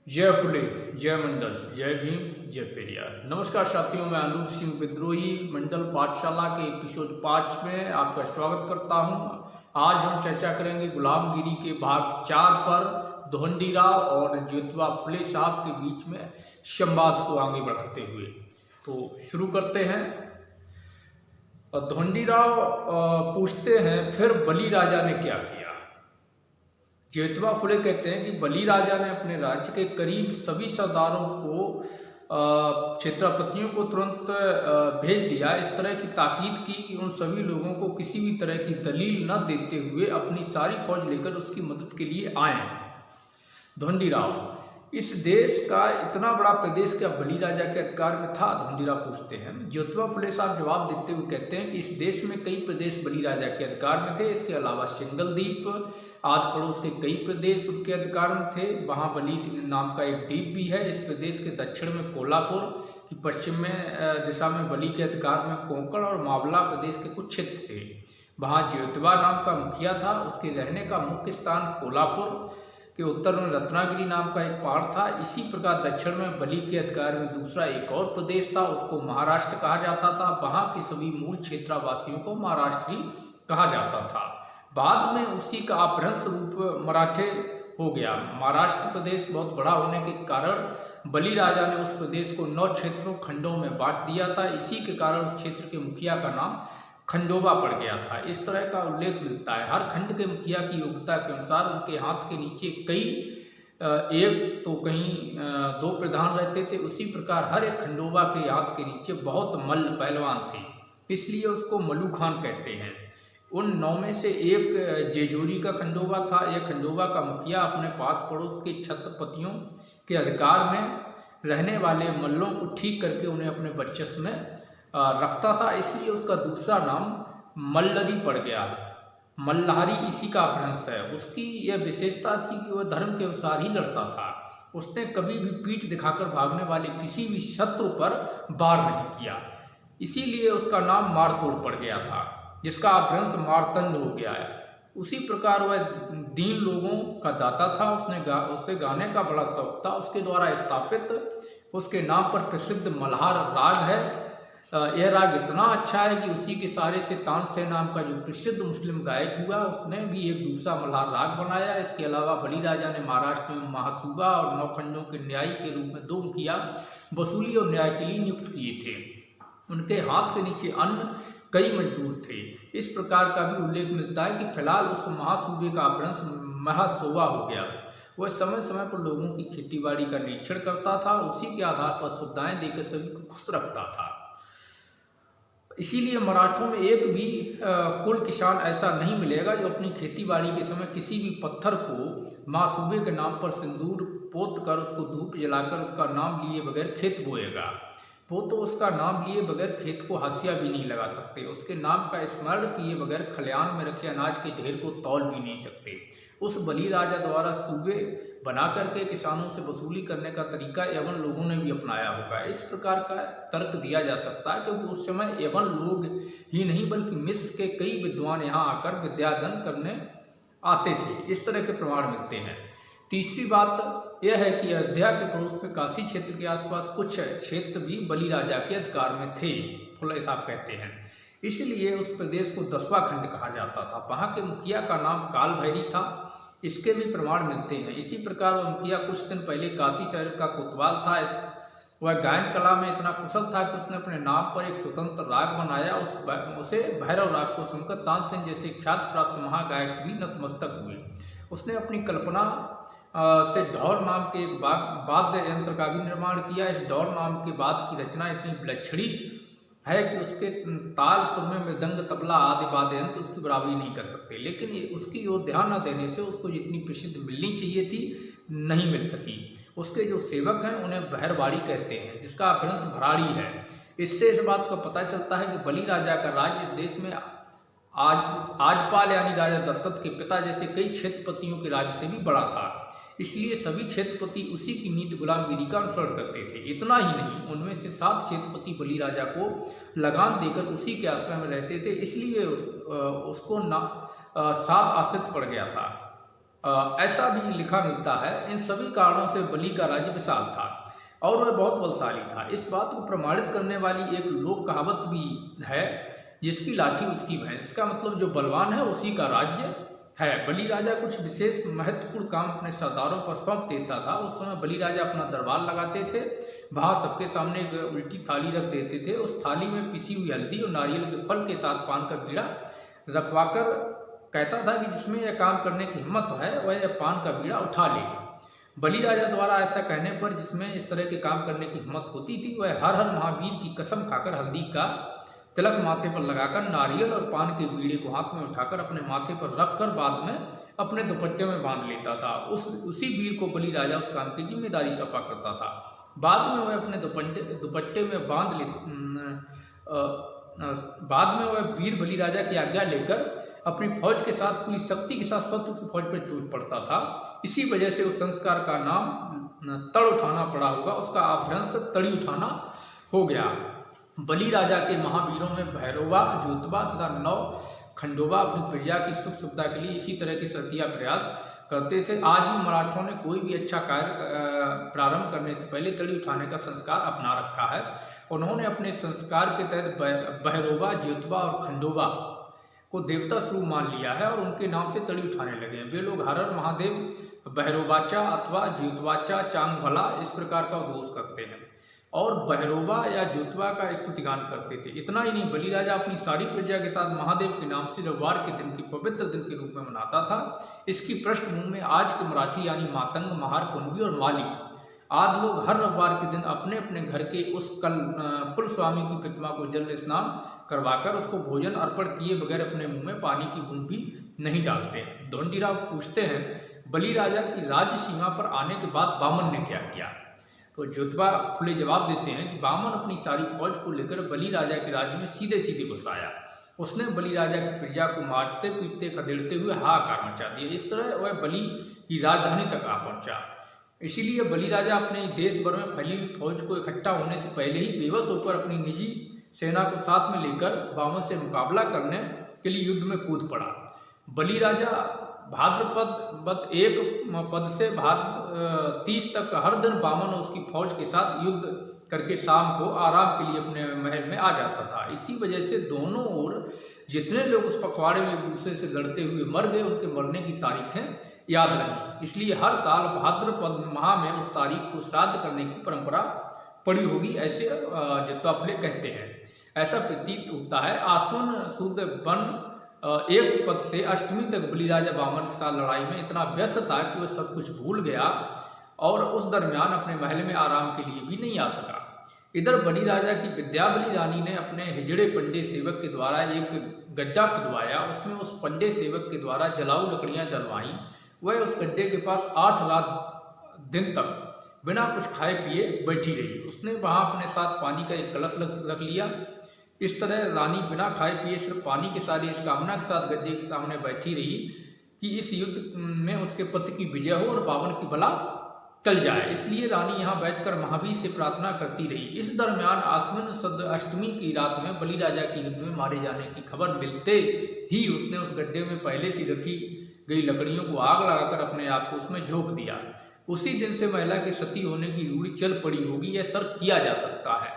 जय फुले, जय मंडल, जय भीम, जय पेरियार। नमस्कार साथियों, मैं अनूप सिंह विद्रोही मंडल पाठशाला के एपिसोड 5 में आपका स्वागत करता हूं। आज हम चर्चा करेंगे गुलामगिरी के भाग 4 पर धोंडीराव और ज्योतिबा फुले साहब के बीच में संवाद को आगे बढ़ाते हुए। तो शुरू करते हैं। धोंडीराव पूछते हैं, फिर बली राजा ने क्या किया? ज्योतिबा फुले कहते हैं कि बली राजा ने अपने राज्य के करीब सभी सरदारों को क्षेत्रपतियों को तुरंत भेज दिया। इस तरह की ताकीद की कि उन सभी लोगों को किसी भी तरह की दलील न देते हुए अपनी सारी फौज लेकर उसकी मदद के लिए आए। धोंडीराव, इस देश का इतना बड़ा प्रदेश क्या बली राजा के अधिकार में था? धोंडीराव पूछते हैं। ज्योतिबा फुले साहब जवाब देते हुए कहते हैं कि इस देश में कई प्रदेश बली राजा के अधिकार में थे। इसके अलावा सिंगल द्वीप आदि पड़ोस के कई प्रदेश उनके अधिकार में थे। वहाँ बली नाम का एक द्वीप भी है। इस प्रदेश के दक्षिण में कोल्हापुर की, पश्चिम में दिशा में बली के अधिकार में कोंकण और मावला प्रदेश के कुछ क्षेत्र थे। वहाँ ज्योतिबा नाम का मुखिया था। उसके रहने का मुख्य स्थान कोल्हापुर के उत्तर में रत्नागिरी नाम का एक पहाड़ था। इसी प्रकार दक्षिण में बली के अधिकार में दूसरा एक और प्रदेश था, उसको महाराष्ट्र कहा जाता था। वहाँ के सभी मूल क्षेत्रवासियों को महाराष्ट्री कहा जाता था। बाद में उसी का अपभ्रंश रूप मराठे हो गया। महाराष्ट्र प्रदेश बहुत बड़ा होने के कारण बली राजा ने उस प्रदेश को 9 क्षेत्रों खंडों में बांट दिया था। इसी के कारण उस क्षेत्र के मुखिया का नाम खंडोबा पड़ गया था। इस तरह का उल्लेख मिलता है। हर खंड के मुखिया की योग्यता के अनुसार उनके हाथ के नीचे एक तो कहीं 2 प्रधान रहते थे। उसी प्रकार हर एक खंडोबा के हाथ के नीचे बहुत मल्ल पहलवान थे, इसलिए उसको मल्लू खान कहते हैं। उन 9 में से एक जेजोरी का खंडोबा था। यह खंडोबा का मुखिया अपने पास पड़ोस के छत्रपतियों के अधिकार में रहने वाले मल्लों को ठीक करके उन्हें अपने वर्चस्व में रखता था, इसलिए उसका दूसरा नाम मल्लरी पड़ गया। मल्हारी इसी का अपभ्रंश है। उसकी यह विशेषता थी कि वह धर्म के अनुसार ही लड़ता था। उसने कभी भी पीठ दिखाकर भागने वाले किसी भी शत्रु पर वार नहीं किया, इसीलिए उसका नाम मारतोड़ पड़ गया था, जिसका अपभ्रंश मारतंड हो गया है। उसी प्रकार वह दीन लोगों का दाता था। उसे गाने का बड़ा शौक था। उसके द्वारा स्थापित उसके नाम पर प्रसिद्ध मल्हार राग है। यह राग इतना अच्छा है कि उसी के सहारे से तानसेन नाम का जो प्रसिद्ध मुस्लिम गायक हुआ, उसने भी एक दूसरा मल्हार राग बनाया। इसके अलावा बली राजा ने महाराष्ट्र में महासूबा और 9 खंडों के न्यायी के रूप में 2 मुखिया वसूली और न्याय के लिए नियुक्त किए थे। उनके हाथ के नीचे अन्य कई मजदूर थे। इस प्रकार का भी उल्लेख मिलता है कि फिलहाल उस महासूबे का अपभ्रंश महासोवा हो गया। वह समय समय पर लोगों की खेती-बाड़ी का निरीक्षण करता था। उसी के आधार पर सुविधाएं देकर सभी को खुश रखता था। इसीलिए मराठों में एक भी कुल किसान ऐसा नहीं मिलेगा जो अपनी खेतीबाड़ी के समय किसी भी पत्थर को महासूबे के नाम पर सिंदूर पोत कर, उसको धूप जलाकर उसका नाम लिए बगैर खेत बोएगा। वो तो उसका नाम लिए बगैर खेत को हाशिया भी नहीं लगा सकते। उसके नाम का स्मरण किए बगैर खलिहान में रखे अनाज के ढेर को तौल भी नहीं सकते। उस बली राजा द्वारा सूबे बना करके किसानों से वसूली करने का तरीका यवन लोगों ने भी अपनाया होगा। इस प्रकार का तर्क दिया जा सकता है क्योंकि उस समय यवन लोग ही नहीं बल्कि मिस्र के कई विद्वान यहाँ आकर विद्यादान करने आते थे। इस तरह के प्रमाण मिलते हैं। तीसरी बात यह है कि अयोध्या के पड़ोस में काशी क्षेत्र के आसपास कुछ क्षेत्र भी बली राजा के अधिकार में थे, फुले साहब कहते हैं। इसलिए उस प्रदेश को 10वां खंड कहा जाता था। वहाँ के मुखिया का नाम काल भैरी था। इसके भी प्रमाण मिलते हैं। इसी प्रकार वह मुखिया कुछ दिन पहले काशी शहर का कोतवाल था। वह गायन कला में इतना कुशल था कि उसने अपने नाम पर एक स्वतंत्र राग बनाया। उसे भैरव राग को सुनकर तानसेन जैसे ख्यात प्राप्त महागायक भी नतमस्तक हुए। उसने अपनी कल्पना से ढोल नाम के एक वाद्य यंत्र का भी निर्माण किया। इस ढोल नाम के वाद्य की रचना इतनी विलक्षणी है कि उसके ताल सुर में मृदंग तबला आदि वाद्य यंत्र उसकी बराबरी नहीं कर सकते, लेकिन उसकी ओर ध्यान न देने से उसको जितनी प्रसिद्ध मिलनी चाहिए थी नहीं मिल सकी। उसके जो सेवक हैं उन्हें बहरवाड़ी कहते हैं, जिसका अपभ्रंश भराड़ी है। इससे इस बात का पता चलता है कि बली राजा का राज इस देश में आजपाल यानी राजा दशरथ के पिता जैसे कई क्षेत्रपतियों के राज्य से भी बड़ा था। इसलिए सभी क्षेत्रपति उसी की नीति गुलामगिरी का अनुसरण करते थे। इतना ही नहीं, उनमें से 7 क्षेत्रपति बली राजा को लगान देकर उसी के आश्रम में रहते थे। इसलिए उसको 7 आश्रित पड़ गया था। ऐसा भी लिखा मिलता है। इन सभी कारणों से बलि का राज्य विशाल था और वह बहुत बलशाली था। इस बात को प्रमाणित करने वाली एक लोक कहावत भी है, जिसकी लाठी उसकी भैंस। इसका मतलब जो बलवान है उसी का राज्य है। बलि राजा कुछ विशेष महत्वपूर्ण काम अपने सरदारों पर सौंप देता था। उस समय बलि राजा अपना दरबार लगाते थे, वहाँ सबके सामने एक उल्टी थाली रख देते थे। उस थाली में पिसी हुई हल्दी और नारियल के फल के साथ पान का बीड़ा रखवाकर कहता था कि जिसमें यह काम करने की हिम्मत है वह यह पान का बीड़ा उठा ले। बलि राजा द्वारा ऐसा कहने पर जिसमें इस तरह के काम करने की हिम्मत होती थी, वह हर हर महावीर की कसम खाकर हल्दी का तिलक माथे पर लगाकर नारियल और पान के बीड़े को हाथ में उठाकर अपने माथे पर रखकर बाद में अपने दुपट्टे में बांध लेता था। उसी वीर को बलि राजा उस काम की जिम्मेदारी सौंपा करता था। बाद में वह अपने दुपट्टे में बाद में वह वीर बलि राजा की आज्ञा लेकर अपनी फौज के साथ पूरी शक्ति के साथ शत्रु की फौज पर टूट पड़ता था। इसी वजह से उस संस्कार का नाम तड़ उठाना पड़ा होगा, उसका अपभ्रंश तड़ी उठाना हो गया। बलि राजा के महावीरों में भैरवा, ज्योतिबा तथा नौ खंडोबा अपनी प्रजा की सुख सुविधा के लिए इसी तरह के सतिया प्रयास करते थे। आज भी मराठों ने कोई भी अच्छा कार्य प्रारंभ करने से पहले तड़ी उठाने का संस्कार अपना रखा है। उन्होंने अपने संस्कार के तहत भैरवा, ज्योतिबा और खंडोबा को देवता स्वरूप मान लिया है और उनके नाम से तड़ी उठाने लगे हैं। वे लोग हर हर महादेव, भैरोबाचा अथवा ज्योतिबाचा, चांग भला इस प्रकार का उद्घोष करते हैं और भैरोबा या ज्योतिबा का स्तुतिगान करते थे। इतना ही नहीं, बलि राजा अपनी सारी प्रजा के साथ महादेव के नाम से रविवार के दिन की पवित्र दिन के रूप में मनाता था। इसकी पृष्ठभूमि में आज के मराठी यानी मातंग, महार, कुंभी और माली आदि लोग हर रविवार के दिन अपने अपने घर के उस कुल स्वामी की प्रतिमा को जल स्नान करवाकर उसको भोजन अर्पण किए बगैर अपने मुंह में पानी की बूंद भी नहीं डालते। धोंडीराव पूछते हैं, बलि राजा की राज्य सीमा पर आने के बाद बामन ने क्या किया? तो ज्योतिबा फुले जवाब देते हैं कि बामन अपनी सारी फौज को लेकर बलि राजा के राज्य में सीधे सीधे घुस आया। उसने बलि राजा की प्रजा को मारते पीटते खदेड़ते हुए हाहाकार मचा दिया। इस तरह वह बलि की राजधानी तक आ पहुंचा। इसीलिए बलि राजा अपने देश भर में फैली हुई फौज को इकट्ठा होने से पहले ही बेबस होकर अपनी निजी सेना को साथ में लेकर बामन से मुकाबला करने के लिए युद्ध में कूद पड़ा। बलि राजा भाद्रपद 1 पद से भाद्र 30 तक हर दिन बामन और उसकी फौज के साथ युद्ध करके शाम को आराम के लिए अपने महल में आ जाता था। इसी वजह से दोनों ओर जितने लोग उस पखवाड़े में एक दूसरे से लड़ते हुए मर गए, उनके मरने की तारीखें याद रहीं। इसलिए हर साल भाद्रपद माह में उस तारीख को श्राद्ध करने की परंपरा पड़ी होगी, ऐसे ज्योतिबा फुले कहते हैं। ऐसा प्रतीत होता है। आश्विन शुद्ध वन 1 पद से अष्टमी तक बलि राजा बामन के साथ लड़ाई में इतना व्यस्त था कि वह सब कुछ भूल गया और उस दरमियान अपने महल में आराम के लिए भी नहीं आ सका। इधर बलि राजा की विद्यावली रानी ने अपने हिजड़े पंडे सेवक के द्वारा एक गड्ढा खुदवाया। उसमें उस पंडे सेवक के द्वारा जलाऊ लकड़ियां जलवाईं। वह उस गड्ढे के पास 8 लाख दिन तक बिना कुछ खाए पिए बैठी रही। उसने वहां अपने साथ पानी का एक कलश रख लिया। इस तरह रानी बिना खाए पिए सिर्फ पानी के साथ इस कामना के साथ गड्ढे के सामने बैठी रही कि इस युद्ध में उसके पति की विजय हो और बावन की बला टल जाए। इसलिए रानी यहाँ बैठकर महावीर से प्रार्थना करती रही। इस दरमियान आश्विन शुद्ध अष्टमी की रात में बलि राजा के युद्ध में मारे जाने की खबर मिलते ही उसने उस गड्ढे में पहले से रखी गई लकड़ियों को आग लगाकर अपने आप को उसमें झोंक दिया। उसी दिन से महिला के सती होने की रूढ़ी चल पड़ी होगी, यह तर्क किया जा सकता है।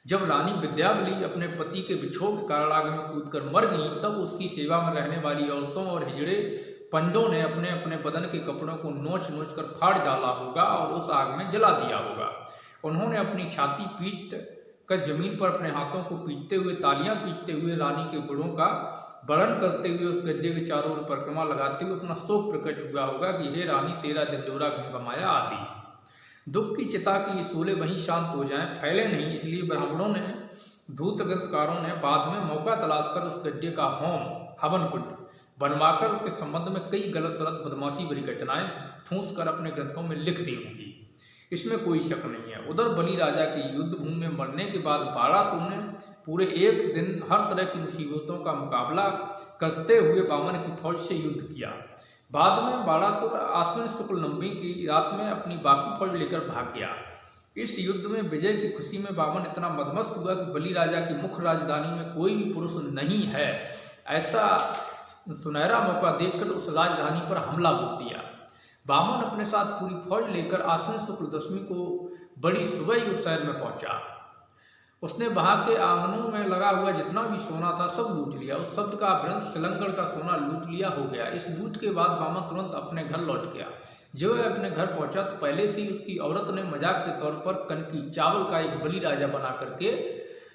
जब रानी विद्यावली अपने पति के विक्षोभ के कारागार में कूदकर मर गई, तब उसकी सेवा में रहने वाली औरतों और हिजड़े पंडों ने अपने अपने बदन के कपड़ों को नोच नोच कर फाड़ डाला होगा और उस आग में जला दिया होगा। उन्होंने अपनी छाती पीट कर जमीन पर अपने हाथों को पीटते हुए, तालियां पीटते हुए, रानी के गुणों का वर्णन करते हुए उस गड्ढे के चारों ओर परिक्रमा लगाते हुए अपना शोक प्रकट हुआ होगा कि हे रानी, तेरा दिलडोरा घमघमाया आदि। दुख की चिता की ये शोले वहीं शांत हो जाएं, फैले नहीं। इसलिए ब्राह्मणों ने, धूत ग्रंथकारों ने बाद में मौका तलाश कर उस गड्ढे का होम हवन कुंड बनवाकर उसके संबंध में कई गलत सलत बदमाशी भरी घटनाएं ठूंस कर अपने ग्रंथों में लिख दी होंगी, इसमें कोई शक नहीं है। उधर बलि राजा की युद्ध भूमि में मरने के बाद बाणासुर ने पूरे 1 दिन हर तरह की मुसीबतों का मुकाबला करते हुए बामन की फौज से युद्ध किया। बाद में बाणासुर आश्विन शुक्ल नवमी की रात में अपनी बाकी फौज लेकर भाग गया। इस युद्ध में विजय की खुशी में बामन इतना मदमस्त हुआ कि बलि राजा की मुख्य राजधानी में कोई भी पुरुष नहीं है, ऐसा सुनहरा मौका देखकर उस राजधानी पर हमला बोल दिया। वामन अपने साथ पूरी फौज लेकर आश्विन शुक्ल दशमी को बड़ी सुबह ही उस शहर में पहुंचा। उसने वहां के आंगनों में लगा हुआ जितना भी सोना था सब लूट लिया। उस शब्द का भ्रंश श्रीलंकन का सोना लूट लिया हो गया। इस लूट के बाद वामन तुरंत अपने घर लौट गया। जब वह अपने घर पहुंचा तो पहले से ही उसकी औरत ने मजाक के तौर पर कनकी चावल का एक बलि राजा बना करके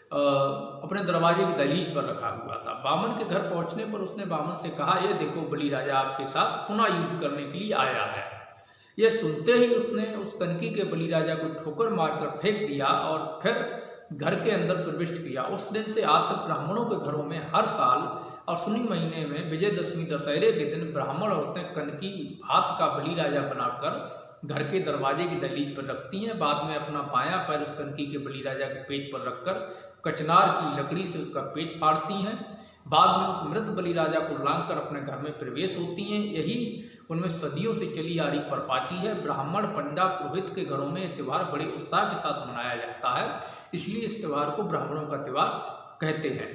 अपने दरवाजे की दहलीज पर रखा हुआ था। वामन के घर पहुंचने पर उसने वामन से कहा, यह देखो बलि राजा आपके साथ पुनः युद्ध करने के लिए आया है। यह सुनते ही उसने उस कनकी के बलि राजा को ठोकर मारकर फेंक दिया और फिर घर के अंदर प्रविष्ट किया। उस दिन से आज तक ब्राह्मणों के घरों में हर साल अश्विनी महीने में विजयदशमी दशहरे के दिन ब्राह्मण औरतें कनकी भात का बलि राजा बनाकर घर के दरवाजे की दहलीज पर रखती हैं। बाद में अपना बायां पैर उस कनकी के बलि राजा के पेट पर रखकर कचनार की लकड़ी से उसका पेट फाड़ती हैं। बाद में उस मृत बलि राजा को लांघकर अपने घर में प्रवेश होती हैं। यही उनमें सदियों से चली आ रही परपाती है। ब्राह्मण पंडा पुरोहित के घरों में यह त्यौहार बड़े उत्साह के साथ मनाया जाता है, इसलिए इस त्यौहार को ब्राह्मणों का त्यौहार कहते हैं।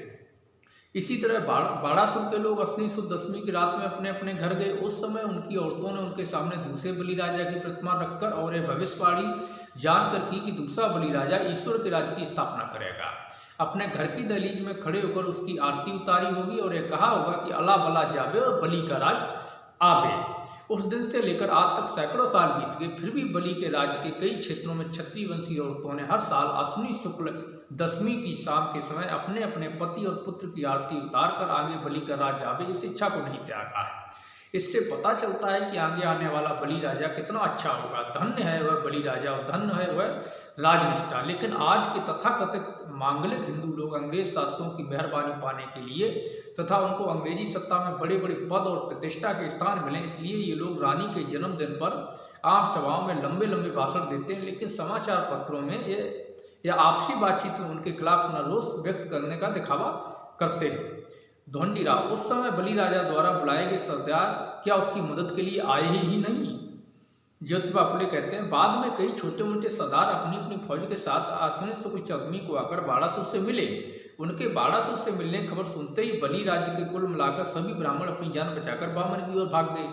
इसी तरह बाड़ासुर के लोग अश्विनी शुद्ध दशमी की रात में अपने अपने घर गए। उस समय उनकी औरतों ने उनके सामने दूसरे बलि राजा की प्रतिमा रखकर और यह भविष्यवाणी जानकर की कि दूसरा बलि राजा ईश्वर के राज्य की स्थापना करेगा। अपने घर की दहलीज में खड़े होकर उसकी आरती उतारी होगी और यह कहा होगा कि अला बला जाबे और बलि का राज आबे। उस दिन से लेकर आज तक सैकड़ों साल बीत गए, फिर भी बलि के राज्य के कई क्षेत्रों में क्षत्रिय वंशी औरतों ने हर साल अश्विनी शुक्ल दशमी की शाम के समय अपने अपने पति और पुत्र की आरती उतारकर आगे बलि का राज आवे इस इच्छा को नहीं त्यागा है। इससे पता चलता है कि आगे आने वाला बलि राजा कितना अच्छा होगा। धन्य है वह बलि राजा और धन्य है वह राजनिष्ठा। लेकिन आज के तथाकथित मांगलिक हिंदू लोग अंग्रेज शासकों की मेहरबानी पाने के लिए तथा उनको अंग्रेजी सत्ता में बड़े बड़े पद और प्रतिष्ठा के स्थान मिले, इसलिए ये लोग रानी के जन्मदिन पर आम सभाओं में लंबे लंबे भाषण देते हैं। लेकिन समाचार पत्रों में यह आपसी बातचीत में उनके खिलाफ अपना रोष व्यक्त करने का दिखावा करते हैं। धोंडीराव उस समय बलि राजा द्वारा बुलाए गए सरदार क्या उसकी मदद के लिए आए ही नहीं? ज्योतिबा फुले कहते हैं, बाद में कई छोटे मोटे सरदार अपनी अपनी फौज के साथ आश्विन शुक्ल चौदहवीं को आकर बाड़ासुर से मिले। उनके बाड़ासुर से मिलने की खबर सुनते ही बलि राज्य के कुल मिलाकर सभी ब्राह्मण अपनी जान बचाकर वामन की ओर भाग गए।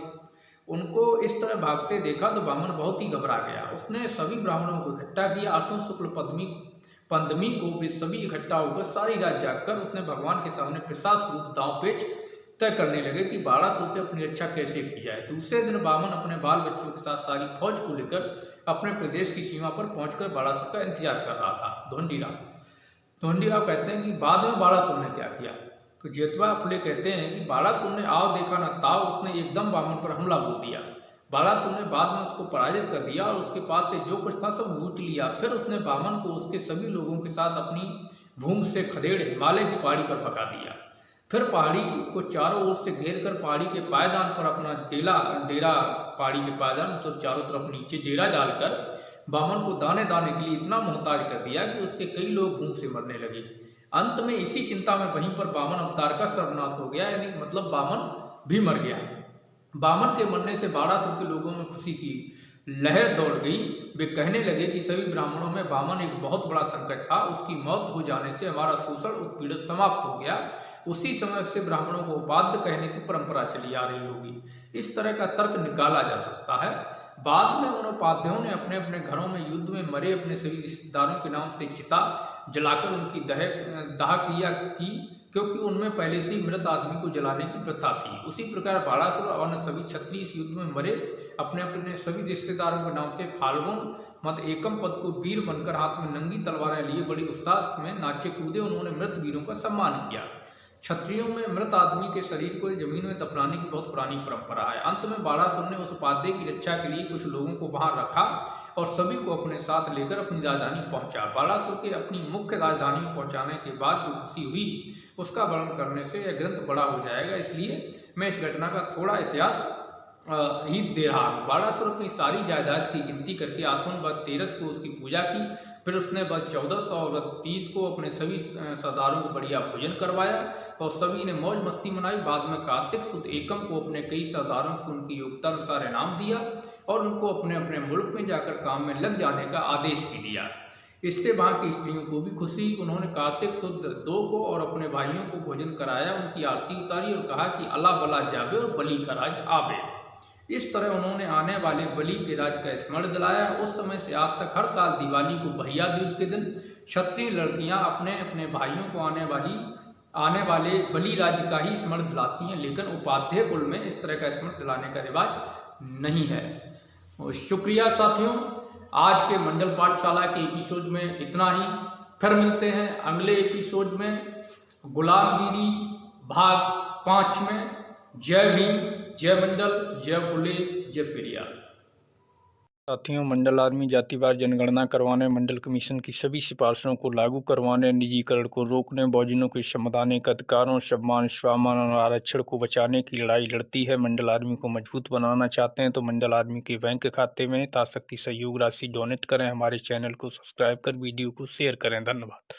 उनको इस तरह भागते देखा तो वामन बहुत ही घबरा गया। उसने सभी ब्राह्मणों को इकट्ठा किया। आश्विन शुक्ल पंचमी को वे सभी इकट्ठा होकर सारी रात जागकर उसने भगवान के सामने प्रसाद स्वरूप दांव पेच तय करने लगे कि बाड़ासुर से अपनी रक्षा कैसे की जाए। दूसरे दिन वामन अपने बाल बच्चों के साथ सारी फौज को लेकर अपने प्रदेश की सीमा पर पहुंचकर बाड़ासुर का इंतजार कर रहा था। धोंडीराव कहते हैं कि बाद में बाड़ासुर ने क्या किया? तो ज्योतिबा फुले कहते हैं कि बाड़ासुर ने आओ देखा न ताव, उसने एकदम वामन पर हमला बोल दिया। बाड़ासुर ने बाद में उसको पराजित कर दिया और उसके पास से जो कुछ था सब लूट लिया। फिर उसने वामन को उसके सभी लोगों के साथ अपनी भूमि से खदेड़ हिमालय की पहाड़ी पर भगा दिया। फिर पहाड़ी को चारों ओर से घेर कर पहाड़ी के पायदान पर अपना डेरा पहाड़ी के पायदान तो चारों तरफ नीचे डेरा डालकर वामन को दाने दाने के लिए इतना मोहताज कर दिया कि उसके कई लोग भूख से मरने लगे। अंत में इसी चिंता में वहीं पर वामन अवतार का सर्वनाश हो गया, यानी मतलब वामन भी मर गया। वामन के मरने से बाड़ासुर के लोगों में खुशी की लहर दौड़ गई। वे कहने लगे कि सभी ब्राह्मणों में वामन एक बहुत बड़ा संकट था, उसकी मौत हो जाने से हमारा शोषण उत्पीड़न समाप्त हो गया। उसी समय से ब्राह्मणों को उपाध्य कहने की परंपरा चली आ रही होगी। इस तरह का तर्क निकाला जा सकता है। बाद में उन उपाध्यायों ने अपने अपने घरों में युद्ध में मरे अपने सभी रिश्तेदारों के नाम से चिता जलाकर उनकी दाह क्रिया की, क्योंकि उनमें पहले से ही मृत आदमी को जलाने की प्रथा थी। उसी प्रकार बाड़ासुर और अन्य सभी क्षत्रिय इस युद्ध में मरे अपने अपने सभी रिश्तेदारों के नाम से फाल्गुन मत एकम पद को वीर बनकर हाथ में नंगी तलवारें लिए बड़ी उत्साह में नाचे कूदे। उन्होंने मृत वीरों का सम्मान किया। क्षत्रियों में मृत आदमी के शरीर को जमीन में दफनाने की बहुत पुरानी परंपरा है। अंत में बाड़ासुर ने उस उपाध्याय की रक्षा के लिए कुछ लोगों को वहां रखा और सभी को अपने साथ लेकर अपनी राजधानी पहुंचा। बाड़ासुर के अपनी मुख्य राजधानी में पहुंचाने के बाद जो खुशी हुई उसका वर्णन करने से यह ग्रंथ बड़ा हो जाएगा, इसलिए मैं इस घटना का थोड़ा इतिहास ही दे रहा हूँ। बाड़ासुर अपनी सारी जायदाद की गिनती करके आश्विन वध 13 को उसकी पूजा की। फिर उसने वध 14 और वध 30 को अपने सभी सरदारों को बढ़िया भोजन करवाया और सभी ने मौज मस्ती मनाई। बाद में कार्तिक सुद एकम को अपने कई सरदारों को उनकी योग्यता अनुसार इनाम दिया और उनको अपने अपने मुल्क में जाकर काम में लग जाने का आदेश भी दिया। इससे वहाँ की स्त्रियों को भी खुशी। उन्होंने कार्तिक शुद्ध 2 को और अपने भाइयों को भोजन कराया, उनकी आरती उतारी और कहा कि अला बला जाबे और बलि का राज आबे। इस तरह उन्होंने आने वाले बलि के राज का स्मरण दिलाया। उस समय से आज तक हर साल दिवाली को भैया दूज के दिन क्षत्रिय लड़कियां अपने अपने भाइयों को आने वाले बलि राज्य का ही स्मरण दिलाती हैं, लेकिन उपाध्याय कुल में इस तरह का स्मरण दिलाने का रिवाज नहीं है। शुक्रिया साथियों, आज के मंडल पाठशाला के एपिसोड में इतना ही। फिर मिलते हैं अगले एपिसोड में गुलामगिरी भाग 5 में। जय भीम, जय मंडल, जय फुले, जय पेरियार। साथियों, मंडल आर्मी जातिवार जनगणना करवाने, मंडल कमीशन की सभी सिफारिशों को लागू करवाने, निजीकरण को रोकने, बहुजनों के संवैधानिक अधिकारों, सम्मान, स्वाभिमान और आरक्षण को बचाने की लड़ाई लड़ती है। मंडल आर्मी को मजबूत बनाना चाहते हैं तो मंडल आर्मी के बैंक खाते में यथाशक्ति सहयोग राशि डोनेट करें। हमारे चैनल को सब्सक्राइब कर वीडियो को शेयर करें। धन्यवाद।